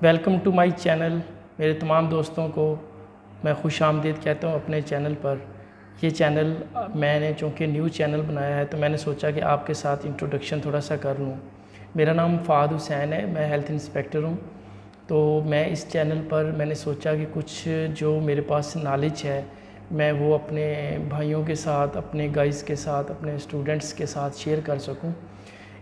Welcome to my channel. میرے تمام دوستوں کو میں خوش آمدید کہتا ہوں اپنے چینل پر. یہ چینل میں نے چونکہ نیو چینل بنایا ہے تو میں نے سوچا کہ آپ کے ساتھ انٹروڈکشن تھوڑا سا کر لوں. میرا نام فہد حسین ہے، میں ہیلتھ انسپیکٹر ہوں. تو میں اس چینل پر میں نے سوچا کہ کچھ جو میرے پاس نالج ہے میں وہ اپنے بھائیوں کے ساتھ، اپنے گائز کے ساتھ، اپنے اسٹوڈنٹس کے ساتھ شیئر کر سکوں.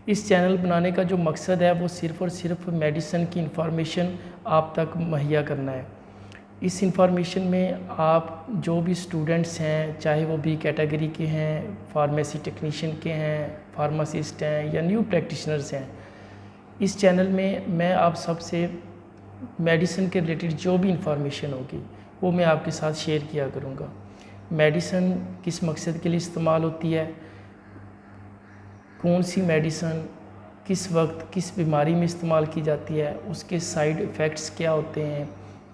اس چینل بنانے کا جو مقصد ہے وہ صرف اور صرف میڈیسن کی انفارمیشن آپ تک مہیا کرنا ہے. اس انفارمیشن میں آپ جو بھی اسٹوڈنٹس ہیں، چاہے وہ بی کیٹیگری کے ہیں، فارمیسی ٹیکنیشین کے ہیں، فارماسسٹ ہیں یا نیو پریکٹیشنرز ہیں، اس چینل میں آپ سب سے میڈیسن کے ریلیٹڈ جو بھی انفارمیشن ہوگی وہ میں آپ کے ساتھ شیئر کیا کروں گا. میڈیسن کس مقصد کے لیے استعمال ہوتی ہے، کون سی میڈیسن کس وقت کس بیماری میں استعمال کی جاتی ہے، اس کے سائیڈ ایفیکٹس کیا ہوتے ہیں،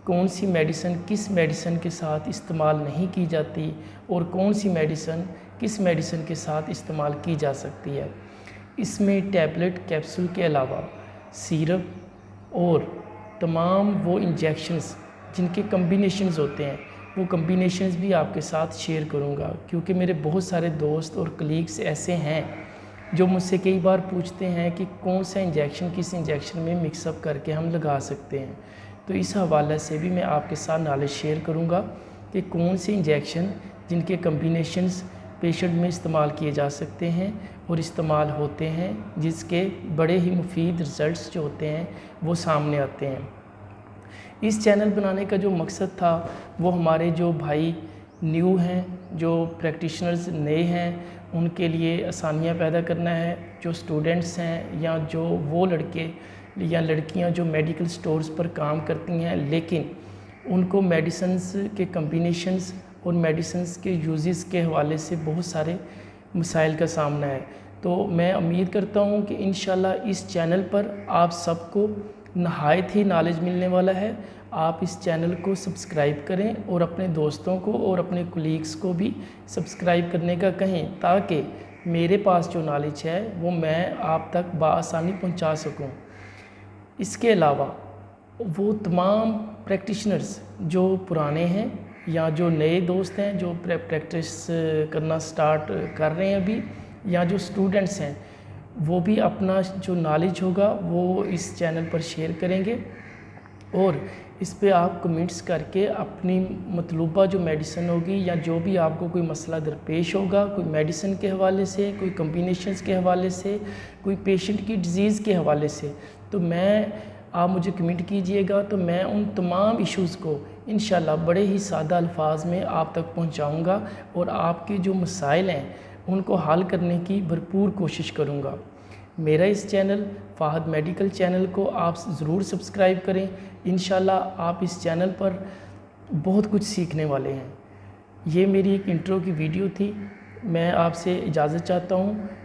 کون سی میڈیسن کس میڈیسن کے ساتھ استعمال نہیں کی جاتی اور کون سی میڈیسن کس میڈیسن کے ساتھ استعمال کی جا سکتی ہے. اس میں ٹیبلٹ کیپسول کے علاوہ سیرپ اور تمام وہ انجیکشنز جن کے کمبینیشنز ہوتے ہیں وہ کمبینیشنز بھی آپ کے ساتھ شیئر کروں گا، کیونکہ میرے بہت سارے دوست اور کلیگس ایسے ہیں جو مجھ سے کئی بار پوچھتے ہیں کہ کون سا انجیکشن کس انجیکشن میں مکس اپ کر کے ہم لگا سکتے ہیں. تو اس حوالے سے بھی میں آپ کے ساتھ نالج شیئر کروں گا کہ کون سے انجیکشن جن کے کمبینیشنز پیشنٹ میں استعمال کیے جا سکتے ہیں اور استعمال ہوتے ہیں، جس کے بڑے ہی مفید رزلٹس جو ہوتے ہیں وہ سامنے آتے ہیں. اس چینل بنانے کا جو مقصد تھا وہ ہمارے جو بھائی نیو ہیں، جو پریکٹیشنرز نئے ہیں، ان کے لیے آسانیاں پیدا کرنا ہے. جو اسٹوڈنٹس ہیں یا جو وہ لڑکے یا لڑکیاں جو میڈیکل سٹورز پر کام کرتی ہیں لیکن ان کو میڈیسنز کے کمبینیشنز اور میڈیسنز کے یوزز کے حوالے سے بہت سارے مسائل کا سامنا ہے. تو میں امید کرتا ہوں کہ انشاءاللہ اس چینل پر آپ سب کو نہایت ہی نالج ملنے والا ہے. آپ اس چینل کو سبسکرائب کریں اور اپنے دوستوں کو اور اپنے کولیگس کو بھی سبسکرائب کرنے کا کہیں، تاکہ میرے پاس جو نالج ہے وہ میں آپ تک بآسانی پہنچا سکوں. اس کے علاوہ وہ تمام پریکٹیشنرز جو پرانے ہیں یا جو نئے دوست ہیں جو پریکٹس کرنا سٹارٹ کر رہے ہیں ابھی، یا جو اسٹوڈنٹس ہیں، وہ بھی اپنا جو نالج ہوگا وہ اس چینل پر شیئر کریں گے اور اس پہ آپ کمنٹس کر کے اپنی مطلوبہ جو میڈیسن ہوگی یا جو بھی آپ کو کوئی مسئلہ درپیش ہوگا، کوئی میڈیسن کے حوالے سے، کوئی کمبینیشنز کے حوالے سے، کوئی پیشنٹ کی ڈیزیز کے حوالے سے، تو آپ مجھے کمنٹ کیجئے گا تو میں ان تمام ایشوز کو انشاءاللہ بڑے ہی سادہ الفاظ میں آپ تک پہنچاؤں گا اور آپ کے جو مسائل ہیں ان کو حل کرنے کی بھرپور کوشش کروں گا. میرا اس چینل فہد میڈیکل چینل کو آپ ضرور سبسکرائب کریں. انشاءاللہ آپ اس چینل پر بہت کچھ سیکھنے والے ہیں. یہ میری ایک انٹرو کی ویڈیو تھی. میں آپ سے اجازت چاہتا ہوں.